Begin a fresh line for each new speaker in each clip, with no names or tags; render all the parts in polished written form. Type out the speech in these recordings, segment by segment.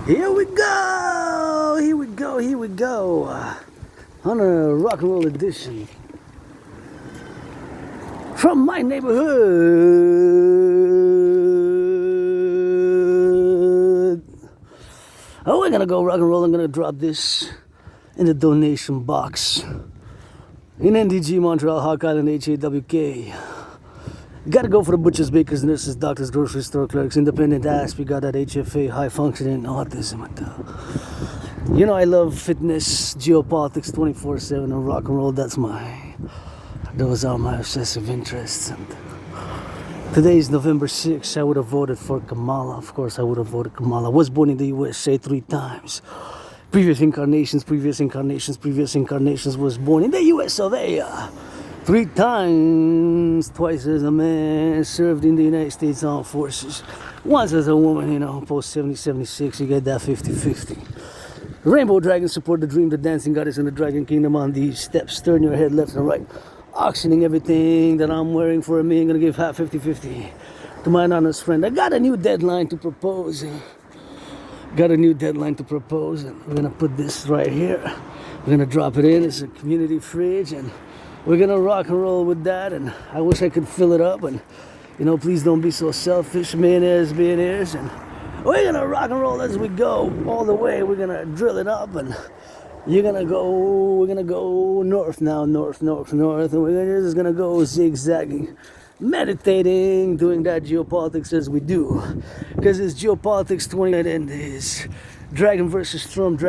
Here we go! Here we go! Here we go! On a rock and roll edition from my neighborhood. Oh, we're gonna go rock and roll. I'm gonna drop this in the donation box in NDG, Montreal, Hawk Island, HAWK. Gotta go for the butchers, bakers, nurses, doctors, grocery store clerks, independent ass. We got that HFA, high functioning autism. You know, I love fitness, geopolitics 24/7, and rock and roll. Those are my obsessive interests. And today is November 6th. I would have voted for Kamala. Of course, I would have voted Kamala. I was born in the USA 3 times. Previous incarnations, was born in the US of A. 3 times, twice as a man, served in the United States Armed Forces. Once as a woman, you know, post 70-76, you get that 50-50. Rainbow dragons support the dream, the dancing goddess in the dragon kingdom on these steps. Turn your head left and right. Auctioning everything that I'm wearing for me. I'm gonna give half 50-50 to my anonymous friend. I got a new deadline to propose. And we're gonna put this right here. We're gonna drop it in. It's a community fridge, and we're gonna rock and roll with that. And I wish I could fill it up. And you know, please don't be so selfish, millionaires. And we're gonna rock and roll as we go all the way. We're gonna drill it up, and we're gonna go north now, north, and we're just gonna go zigzagging, meditating, doing that geopolitics as we do, because it's geopolitics 20 and is dragon versus Trump.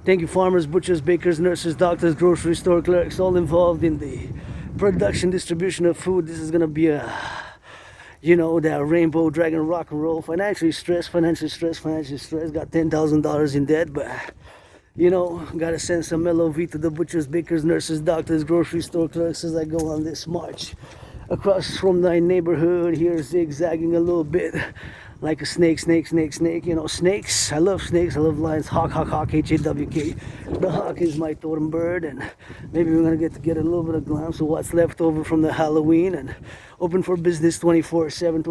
Thank you, farmers, butchers, bakers, nurses, doctors, grocery store clerks, all involved in the production, distribution of food. This is gonna be that rainbow dragon rock and roll. Financially stressed. Got $10,000 in debt, but gotta send some LOV to the butchers, bakers, nurses, doctors, grocery store clerks as I go on this march across from my neighborhood here, zigzagging a little bit like a snake. Snakes. I love snakes. I love lions. Hawk, HAWK. The hawk is my totem bird, and maybe we're gonna get to get a little bit of glimpse of what's left over from the Halloween. And open for business 24/7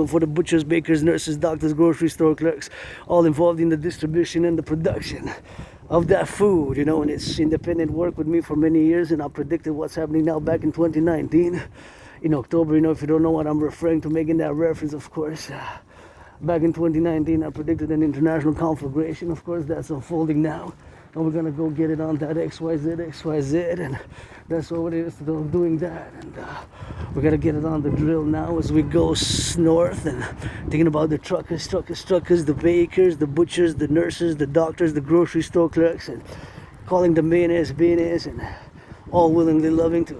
for the butchers, bakers, nurses, doctors, grocery store clerks, all involved in the distribution and the production of that food, and it's independent work with me for many years, and I predicted what's happening now back in 2019 in October. If you don't know what I'm referring to, making that reference, of course, back in 2019 I predicted an international conflagration. Of course, that's unfolding now, and we're gonna go get it on that XYZ, and that's what it is, doing that. And we gotta get it on the drill now as we go north, and thinking about the truckers, the bakers, the butchers, the nurses, the doctors, the grocery store clerks, and calling the millionaires, and all willingly loving to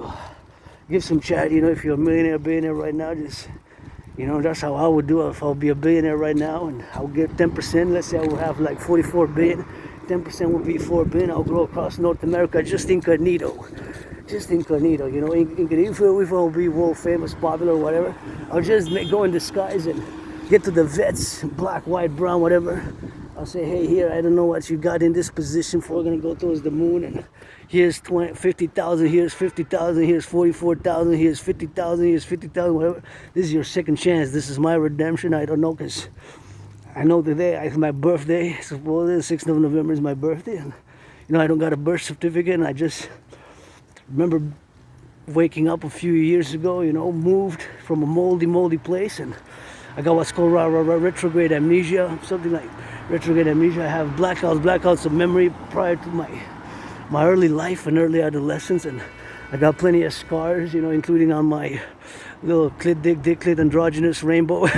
give some chat. If you're a billionaire right now, just that's how I would do it if I'll be a billionaire right now, and I'll get 10%. Let's say I will have like 44 billion. 10% would be 4 billion. I'll go across North America just incognito. Even if I'll be world famous, popular, or whatever, I'll just go in disguise and get to the vets, black, white, brown, whatever. I'll say, hey, here, I don't know what you got in this position for. We're gonna go towards the moon, and here's 50,000, here's 50,000, here's 44,000, here's 50,000, here's 50,000, whatever. This is your second chance. This is my redemption. I don't know, because I know today is my birthday. Supposedly the 6th of November is my birthday, and I don't got a birth certificate, and I just remember waking up a few years ago, moved from a moldy place, and I got what's called retrograde amnesia, something like retrograde amnesia. I have blackouts of memory prior to my early life and early adolescence, and I got plenty of scars, including on my little clit androgynous rainbow.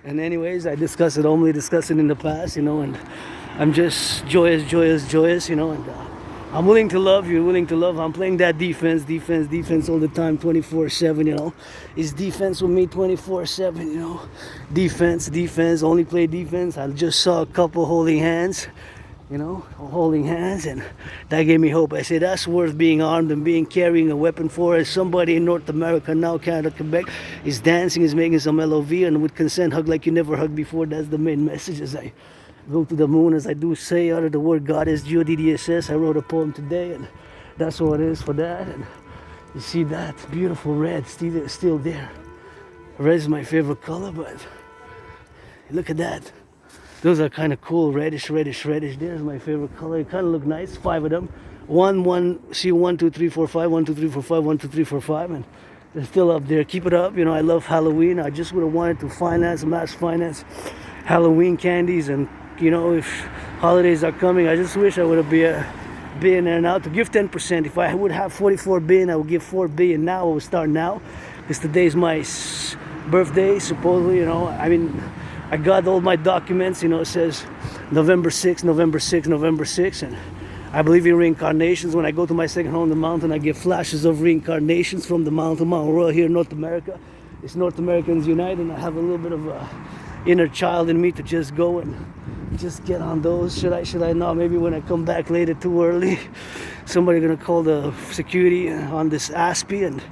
And anyways, I only discuss it in the past, and I'm just joyous, and I'm willing to love, you're willing to love. I'm playing that defense all the time, 24/7, It's defense with me 24/7, Defense, only play defense. I just saw a couple holding hands, and that gave me hope. I said, that's worth being armed and carrying a weapon for. As somebody in North America, now Canada, Quebec, is dancing, is making some LOV, and with consent, hug like you never hugged before. That's the main message as I go to the moon, as I do say, out of the word goddess, G-O-D-D-S-S. I wrote a poem today, and that's what it is for that. And you see that beautiful red still there. Red is my favorite color, but Look at that. Those are kind of cool, reddish, reddish, reddish. There's my favorite color. It kind of look nice. 5 of them. See 1, 2, 3, 4, 5. 1, 2, 3, 4, 5. 1, 2, 3, 4, 5. And they're still up there. Keep it up. You know, I love Halloween. I just would have wanted to mass finance Halloween candies. And, you know, if holidays are coming, I just wish I would have been there now to give 10%. If I would have 44 billion, I would give 4 billion now. I would start now. Because today's my birthday, supposedly, you know. I mean, I got all my documents, you know, it says November 6th, November 6th, November 6th, and I believe in reincarnations. When I go to my second home, the mountain, I get flashes of reincarnations from the mountain, Mount Royal here in North America. It's North Americans Unite, and I have a little bit of a inner child in me to just go and just get on those. Should I not? Maybe when I come back later too early, somebody gonna call the security on this ASPI, and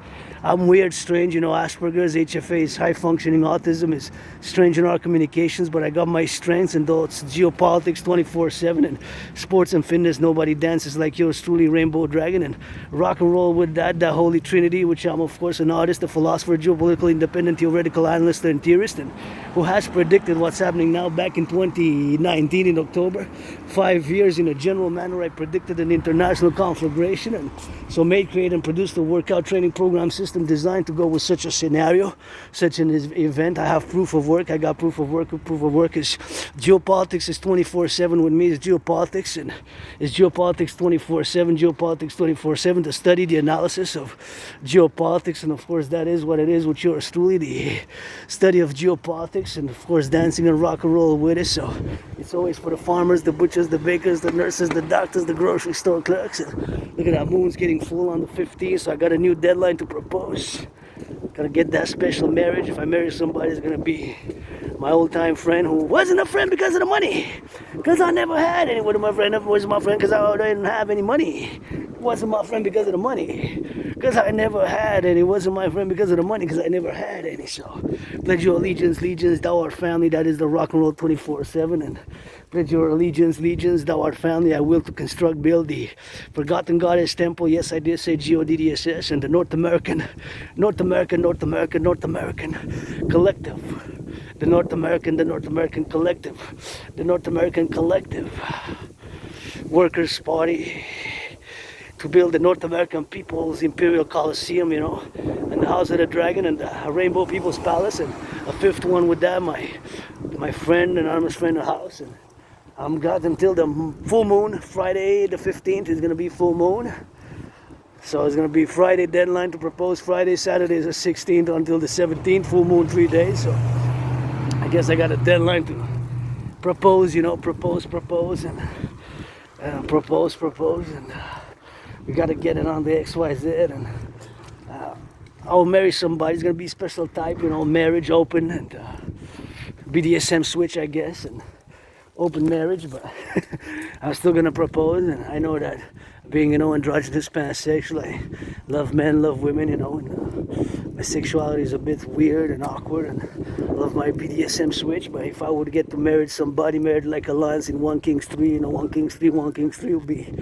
I'm weird, strange, you know, Asperger's, HFA's, high functioning autism is strange in our communications, but I got my strengths, and though it's geopolitics 24/7 and sports and fitness, nobody dances like yours truly, Rainbow Dragon, and rock and roll with that holy trinity, which I'm of course an artist, a philosopher, geopolitical independent, theoretical analyst and theorist, and who has predicted what's happening now. Back in 2019 in October, 5 years in a general manner, I predicted an international conflagration, and so made, create, and produced a workout training program system designed to go with such a scenario, such an event. I have proof of work. I got proof of work. Proof of work is geopolitics is 24/7 with me. It's geopolitics, and it's geopolitics 24/7. Geopolitics 24/7. To study the analysis of geopolitics, and of course that is what it is with yours truly, the study of geopolitics, and of course dancing and rock and roll with it. So it's always for the farmers, the butchers, the bakers, the nurses, the doctors, the grocery store clerks. And look at that, moon's getting full on the 15th, so I got a new deadline to propose. Gotta get that special marriage. If I marry somebody, it's gonna be my old-time friend who wasn't a friend because of the money. Because I never had any. Wasn't my friend. Never was my friend because I didn't have any money. Wasn't my friend because of the money. Because I never had any. Wasn't my friend because of the money. Because I never had any. So pledge your allegiance, legions, thou art family. That is the rock and roll 24/7. And pledge your allegiance, legions, thou art family. I will to construct, build the forgotten goddess temple. Yes, I did say GODDSS, and the North American collective. The North American collective. The North American collective. Workers' Party. To build the North American People's Imperial Coliseum, you know, and the House of the Dragon, and the Rainbow People's Palace, and a fifth one with that, my friend, anonymous friend, house. And I'm got until the full moon. Friday the 15th is gonna be full moon. So it's gonna be Friday deadline to propose. Friday, Saturday is the 16th until the 17th, full moon 3 days. So I guess I got a deadline to propose, you know, propose, and propose, and we gotta get it on the XYZ, and I'll marry somebody. It's gonna be special type, you know, marriage open, and BDSM switch, I guess, and open marriage, but I'm still gonna propose. And I know that being, you know, androgynous, pansexual, I love men, love women, you know, and my sexuality is a bit weird and awkward, and I love my BDSM switch. But if I would get to marry somebody, married like alliance in 1 Kings 3, you know, 1 Kings 3 would be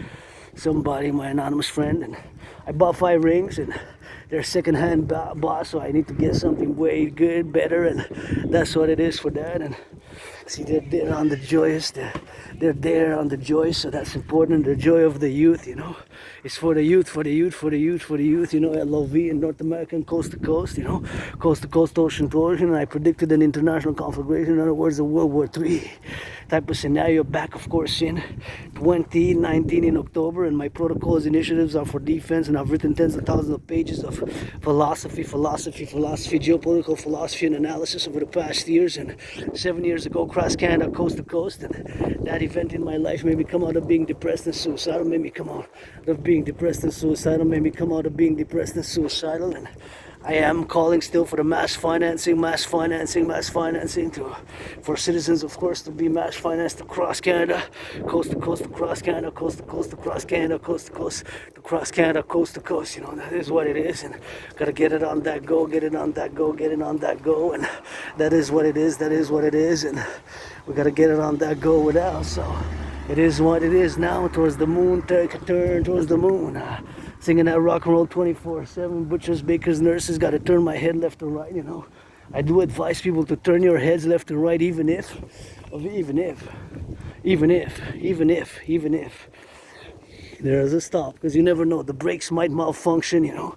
somebody, my anonymous friend. And I bought 5 rings, and they're second-hand boss, so I need to get something way good, better, and that's what it is for that. And see, they're there on the joyous, they're there on the joy, so that's important. The joy of the youth, you know, it's for the youth, you know. LOV in North American, coast to coast, you know, coast to coast, ocean to ocean. And I predicted an international conflagration, in other words, a World War III type of scenario, back of course in 2019 in October. And my protocols, initiatives are for defense, and I've written tens of thousands of pages of philosophy, geopolitical philosophy and analysis over the past years. And 7 years ago, cross Canada, coast to coast, and that event in my life made me come out of being depressed and suicidal, made me come out of being depressed and suicidal, and I am calling still for the mass financing for citizens, of course, to be mass financed across Canada, coast to coast, across Canada, coast to coast, across Canada, coast to coast, across Canada, coast to coast. You know, that is what it is, and gotta get it on that go, and that is what it is, and we gotta get it on that go without. So it is what it is now. Towards the moon, turn towards the moon. Singing that rock and roll 24/7. Butchers, bakers, nurses. Got to turn my head left to right, you know. I do advise people to turn your heads left and right, even if there is a stop, because you never know, the brakes might malfunction, you know.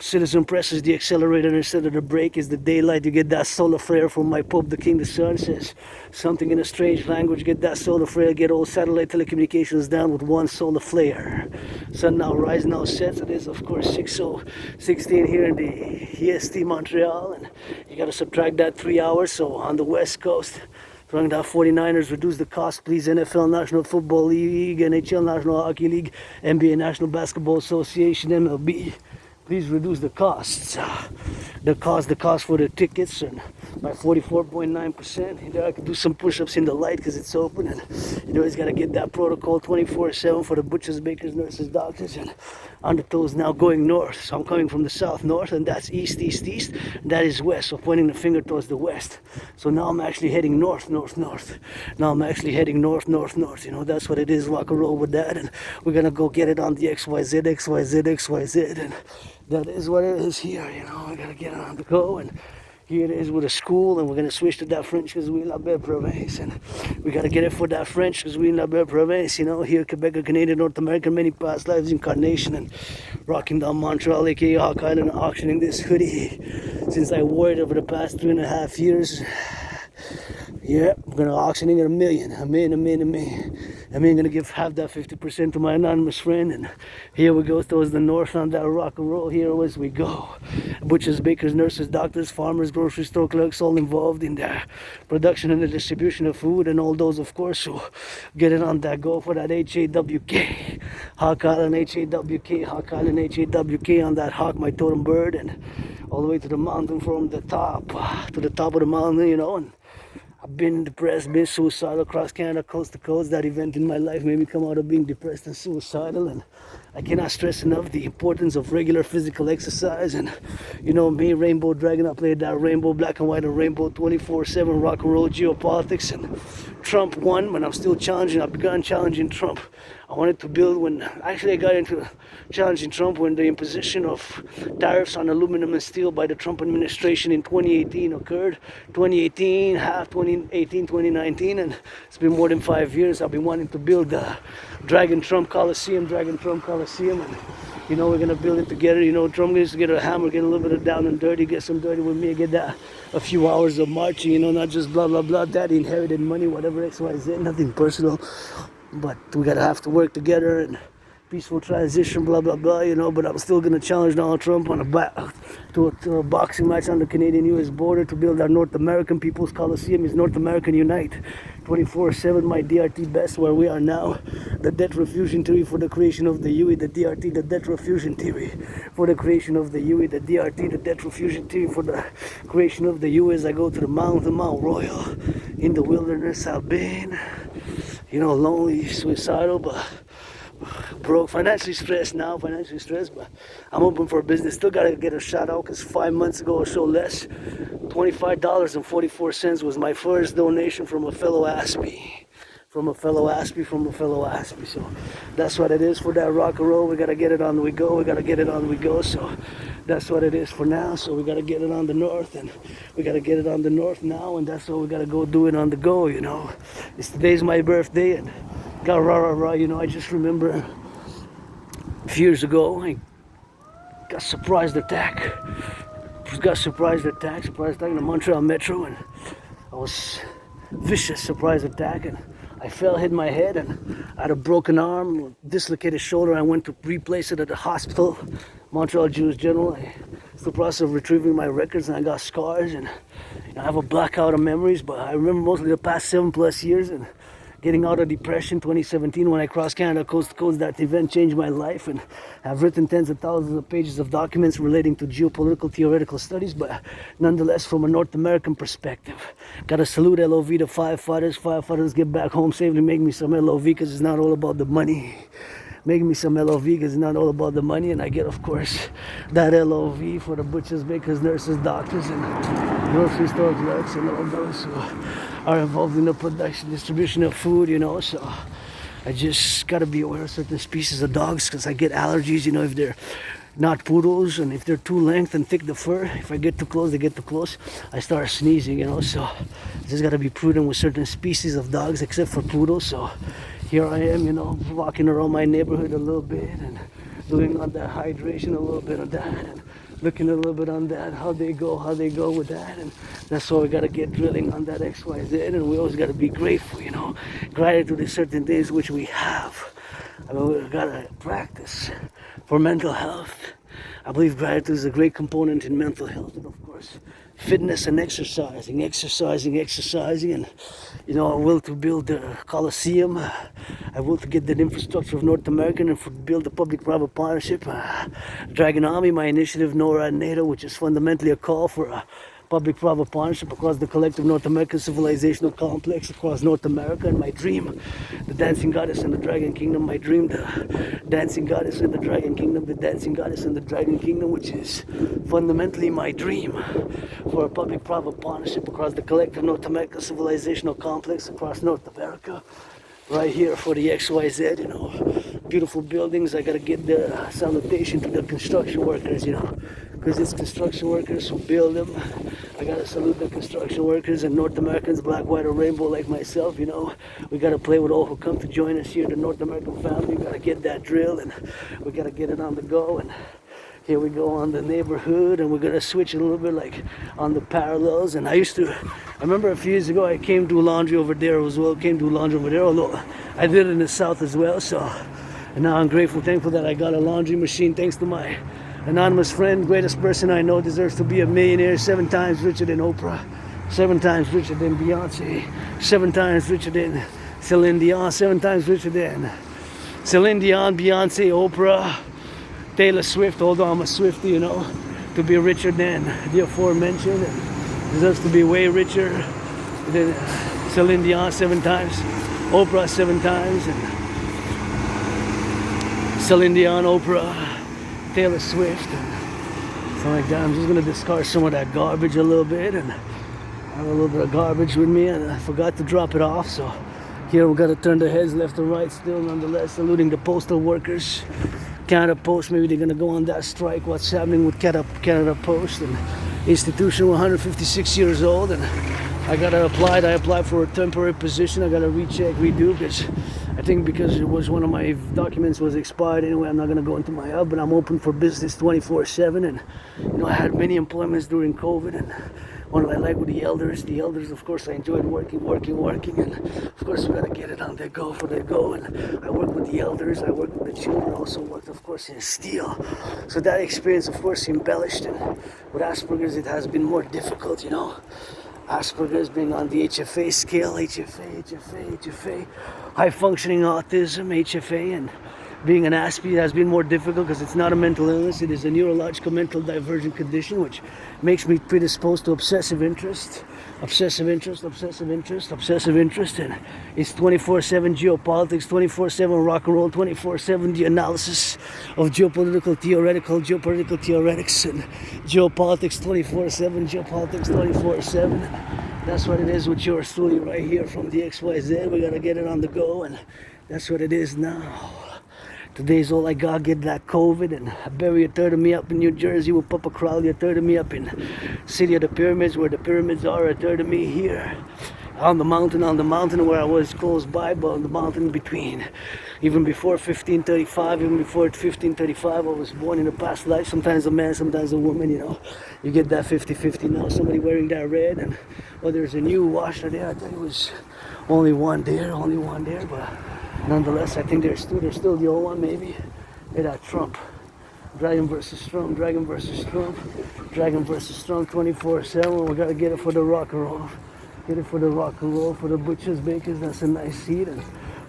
Citizen presses the accelerator instead of the brake. Is the daylight, you get that solar flare from my Pope the King the Sun, says something in a strange language, get that solar flare, get all satellite telecommunications down with one solar flare. Sun now rise, now sets. It is of course 6:16 here in the EST Montreal, and you got to subtract that 3 hours. So on the west coast, throwing down 49ers, reduce the cost please. NFL, National Football League, NHL, National Hockey League, NBA, National Basketball Association, MLB, please reduce the costs. The cost for the tickets, and by 44.9%. You know, I can do some push-ups in the light because it's open, and you know, he's got to get that protocol 24/7 for the butchers, bakers, nurses, doctors, and on the toes now going north. So I'm coming from the south north, and that's east, east, east. And that is west, so pointing the finger towards the west. So now I'm actually heading north, north, north. Now I'm actually heading north, north, north. You know, that's what it is. Rock and roll with that, and we're gonna go get it on the XYZ, XYZ, XYZ, and that is what it is here. You know, I gotta get on the go, and here it is with a school, and we're gonna switch to that French because we in la belle province, and we gotta get it for that French because we in la belle province. You know, here Quebec, Canadian, North American, many past lives, incarnation, and rocking down Montreal, aka Hawk Island, auctioning this hoodie since I wore it over the past 3.5 years. Yeah, I'm gonna auctioning at $1 million. I'm gonna give half that 50% to my anonymous friend, and here we go towards the north on that rock and roll. Here as we go. Butchers, bakers, nurses, doctors, farmers, grocery store clerks, all involved in the production and the distribution of food, and all those, of course, who get it on that go for that HAWK. Hawk Island HAWK, Hawk Island HAWK on that hawk, my totem bird, and all the way to the mountain from the top to the top of the mountain, you know. And I've been depressed, been suicidal across Canada, coast to coast. That event in my life made me come out of being depressed and suicidal, and I cannot stress enough the importance of regular physical exercise. And you know me, Rainbow Dragon, I played that rainbow, black and white, and rainbow 24/7 rock and roll geopolitics, and Trump won, but I'm still challenging. I began challenging Trump. I wanted to build when, actually I got into challenging Trump when the imposition of tariffs on aluminum and steel by the Trump administration in 2018 occurred. 2018, half 2018, 2019, and it's been more than 5 years. I've been wanting to build the Dragon Trump Coliseum, and you know, we're gonna build it together. You know, Trump needs to get a hammer, get a little bit of down and dirty, get some dirty with me, get that a few hours of marching, you know, not just blah blah blah, daddy inherited money, whatever, XYZ, nothing personal. But we gotta have to work together and peaceful transition, blah blah blah, you know. But I'm still gonna challenge Donald Trump on to a boxing match on the Canadian-U.S. border to build our North American People's Coliseum. Is North American Unite 24/7, my DRT best, where we are now. The debt refusion theory for the creation of the UE, the DRT, the debt refusion theory for the creation of the UE, the DRT, the debt refusion theory for the creation of the UE. As I go to the Mount Royal, in the wilderness I've been, you know, lonely, suicidal, but broke, financially stressed, but I'm open for business. Still gotta get a shout out because 5 months ago or so less, $25.44 was my first donation from a fellow Aspie. So that's what it is for that rock and roll. We gotta get it on the go. So that's what it is for now. So we gotta get it on the north, and we gotta get it on the north now, and that's what we gotta go do it on the go, you know. Today's my birthday, and got rah, you know. I just remember a few years ago, I got surprise attack in the Montreal Metro, and I was vicious surprise attack, and I fell, hit my head, and I had a broken arm, dislocated shoulder. I went to replace it at the hospital, Montreal Jewish General. It's the process of retrieving my records, and I got scars, and you know, I have a blackout of memories, but I remember mostly the past 7+ years, and getting out of depression 2017 when I crossed Canada coast to coast. That event changed my life, and I've written tens of thousands of pages of documents relating to geopolitical theoretical studies, but nonetheless from a North American perspective. Gotta salute LOV to firefighters get back home safely. Make me some LOV because it's not all about the money. And I get, of course, that LOV for the butchers, bakers, nurses, doctors, and grocery store clerks, and all those who are involved in the production, distribution of food, you know. So I just gotta be aware of certain species of dogs because I get allergies, you know, if they're not poodles, and if they're too length and thick the fur, if I get too close, they get too close, I start sneezing, you know. So I just gotta be prudent with certain species of dogs, except for poodles. So here I am, you know, walking around my neighborhood a little bit and doing on that hydration a little bit of that, and looking a little bit on that, how they go with that. And that's why we gotta get drilling on that XYZ, and we always gotta be grateful, you know. Gratitude is certain things which we have. I mean, we gotta practice for mental health. I believe gratitude is a great component in mental health, and of course fitness and exercising, and you know, I will to build the Coliseum. I will to get the infrastructure of North America and for build a public-private partnership. Dragon Army, my initiative, NORAD NATO, which is fundamentally a call for a public-private partnership across the collective North American civilizational complex across North America. And my dream, the dancing goddess and the dragon kingdom. My dream, the dancing goddess and the dragon kingdom. The dancing goddess and the dragon kingdom, which is fundamentally my dream for a public-private partnership across the collective North American civilizational complex across North America. Right here for the XYZ, you know, beautiful buildings. I gotta get the salutation to the construction workers, you know, because it's construction workers who build them. I gotta salute the construction workers and North Americans, black, white, or rainbow like myself, you know. We gotta play with all who come to join us here, the North American family. We gotta get that drill, and we gotta get it on the go. And here we go on the neighborhood, and we're gonna switch a little bit like on the parallels. And I remember a few years ago I came to laundry over there as well, although I did it in the south as well. So, and now I'm grateful, thankful that I got a laundry machine thanks to my anonymous friend. Greatest person I know, deserves to be a millionaire, 7 times richer than Oprah, 7 times richer than Beyonce, 7 times richer than Celine Dion, 7 times richer than Celine Dion, Beyonce, Oprah, Taylor Swift. Although I'm a Swiftie, you know, to be richer than the aforementioned, and deserves to be way richer than Celine Dion 7 times, Oprah 7 times, and Celine Dion, Oprah, Taylor Swift, and something like that. I'm just gonna discard some of that garbage a little bit, and I have a little bit of garbage with me, and I forgot to drop it off. So here we gotta turn the heads left and right still, nonetheless, saluting the postal workers. Canada Post, maybe they're gonna go on that strike. What's happening with Canada Post, and institution 156 years old, and I applied for a temporary position. I gotta recheck, redo, because it was one of my documents was expired anyway. I'm not gonna go into my hub, but I'm open for business 24/7. And you know, I had many employments during COVID, and one that I like with the elders, of course, I enjoyed working, and of course we gotta get it on their go for their go. And I work with the elders, I work with the children, also worked, of course, in steel. So that experience, of course, embellished, and with Asperger's it has been more difficult, you know. Asperger's being on the HFA scale, HFA, high functioning autism, HFA, and being an ASPE has been more difficult because it's not a mental illness. It is a neurological mental divergent condition which makes me predisposed to obsessive interest, and it's 24/7 geopolitics, 24/7 rock and roll, 24/7 the analysis of geopolitical theoretics, and geopolitics 24/7, geopolitics 24/7. That's what it is with yours truly right here from the XYZ. We gotta get it on the go, and that's what it is now. Today's all I got, get that COVID, and I bury a third of me up in New Jersey with Papa Crowley, a third of me up in City of the Pyramids, where the pyramids are, a third of me here on the mountain where I was close by, but on the mountain between. Even before 1535, I was born in a past life, sometimes a man, sometimes a woman, you know. You get that 50-50 now, somebody wearing that red, and well, there's a new washer there. I think it was only one there, but nonetheless, I think there's still the old one, maybe. Hey, that Trump. Dragon versus Trump, 24/7. We gotta get it for the rock and roll. For the butchers, bakers. That's a nice seat, and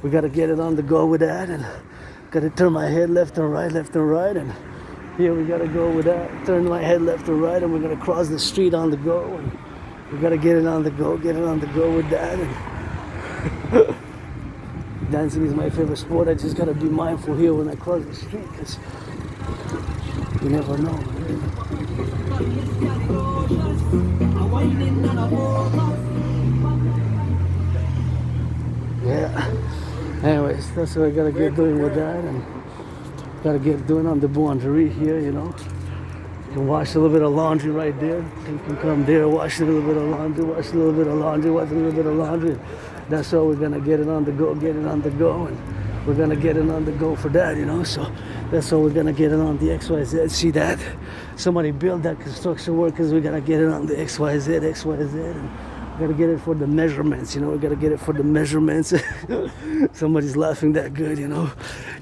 we gotta get it on the go with that, and gotta turn my head left and right, and here we gotta go with that. Turn my head left and right, and we're gonna cross the street on the go, and we gotta get it on the go with that. And dancing is my favorite sport. I just gotta be mindful here when I cross the street, because you never know. Yeah. Anyways, that's what I gotta get doing with that. And Gotta get doing on the buanderie here, you know. You can wash a little bit of laundry right there. You can come there, wash a little bit of laundry, wash a little bit of laundry, wash a little bit of laundry. That's how we're gonna get it on the go, and we're gonna get it on the go for that, you know. So that's how we're gonna get it on the XYZ. See that? Somebody built that construction workers. We're gonna get it on the XYZ, and we gotta get it for the measurements, you know. We gotta get it for the measurements. Somebody's laughing that good, you know.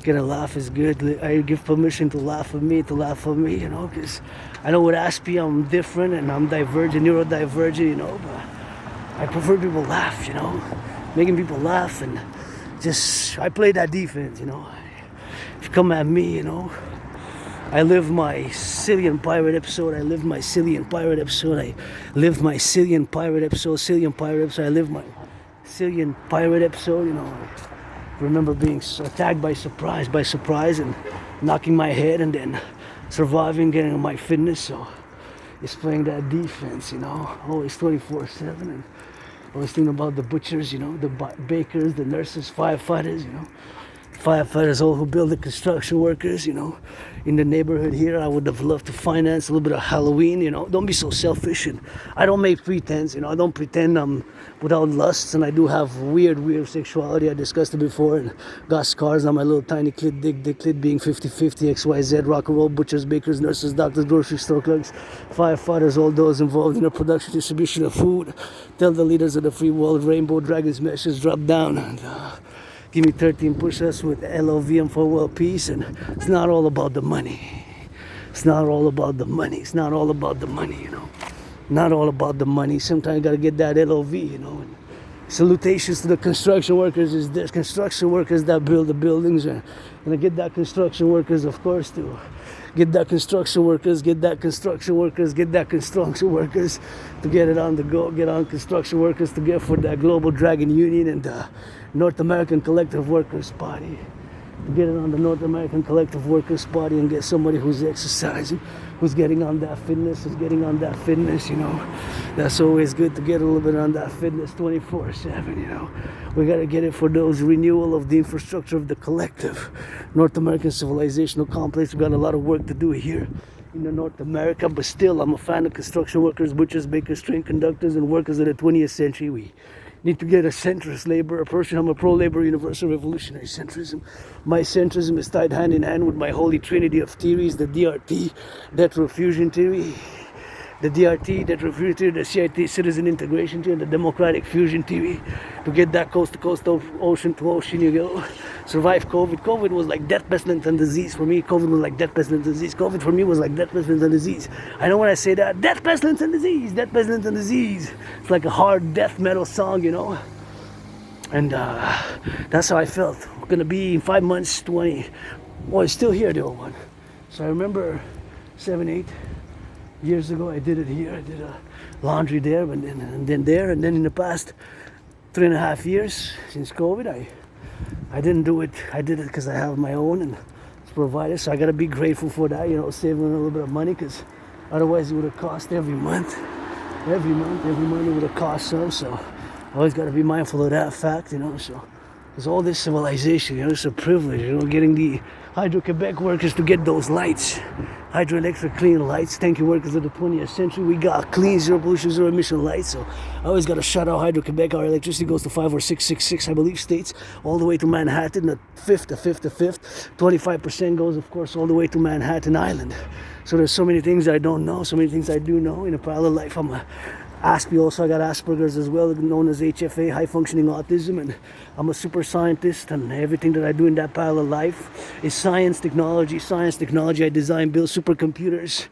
Gonna laugh is good. I give permission to laugh at me, you know, because I know with Aspie I'm different and I'm divergent, neurodivergent, you know, but I prefer people laugh, you know, making people laugh, and just I play that defense, you know. If you come at me, you know, I lived my Cillian pirate episode. I lived my Cillian pirate episode. I lived my Cillian pirate episode. I lived my Cillian pirate episode. You know, I remember being attacked by surprise, and knocking my head, and then surviving, getting my fitness. So it's playing that defense. You know, always 24/7, and always thinking about the butchers. You know, the bakers, the nurses, firefighters. You know. Firefighters, all who build the construction workers, you know, in the neighborhood here. I would have loved to finance a little bit of Halloween, you know. Don't be so selfish, and I don't make pretense, you know. I don't pretend I'm without lusts, and I do have weird sexuality. I discussed it before, and got scars on my little tiny clit, dick clit, being 50-50, XYZ, rock and roll, butchers, bakers, nurses, doctors, grocery store clerks, firefighters, all those involved in the production, distribution of food. Tell the leaders of the free world, rainbow dragons message, drop down, and give me 13 push-ups with LOVM for world peace. And it's not all about the money. It's not all about the money. It's not all about the money, you know. Not all about the money. Sometimes you gotta get that LOV, you know. And salutations to the construction workers. There's construction workers that build the buildings, and I get that construction workers, of course, too. Get that construction workers to get it on the go, get on construction workers to get for that Global Dragon Union and the North American Collective Workers Party. To get it on the North American Collective Workers Party and get somebody who's exercising, who's getting on that fitness, you know. That's always good to get a little bit on that fitness 24/7, you know. We gotta get it for those renewal of the infrastructure of the collective. North American civilizational complex. We got a lot of work to do here in the North America, but still I'm a fan of construction workers, butchers, bakers, train conductors, and workers of the 20th century. We need to get a centrist labor approach. I'm a pro-labor universal revolutionary centrism. My centrism is tied hand in hand with my holy trinity of theories, the DRT, debt refusion theory, the CIT, citizen integration theory, and the democratic fusion theory. To get that coast to coast, ocean to ocean, you go. Survive COVID. COVID was like death, pestilence, and disease. For me, COVID was like death, pestilence, and disease. COVID for me was like death, pestilence, and disease. I know when I say that, death, pestilence, and disease. Death, pestilence, and disease. It's like a hard death metal song, you know. And that's how I felt. We're gonna be in 5 months, 20. Well, it's still here, the old one. So I remember 7, 8 years ago, I did it here. I did a laundry there, and then there, and then in the past 3.5 years since COVID, I didn't do it. I did it because I have my own and it's provided. So I gotta be grateful for that, you know, saving a little bit of money, because otherwise it would have cost every month it would have cost some. So I always gotta be mindful of that fact, you know. So there's all this civilization, you know, it's a privilege, you know, getting the Hydro-Quebec workers to get those lights, hydroelectric clean lights. Thank you, workers of the 20th century. We got clean, zero pollution, zero emission lights. So I always got to shout out Hydro-Quebec. Our electricity goes to 5 or 6, I believe, states, all the way to Manhattan, the fifth. 25% goes, of course, all the way to Manhattan Island. So there's so many things I don't know, so many things I do know. In a parallel life, I'm a Aspie also. I got Asperger's as well, known as HFA, high functioning autism, and I'm a super scientist, and everything that I do in that parallel life is science, technology. I design, build supercomputers.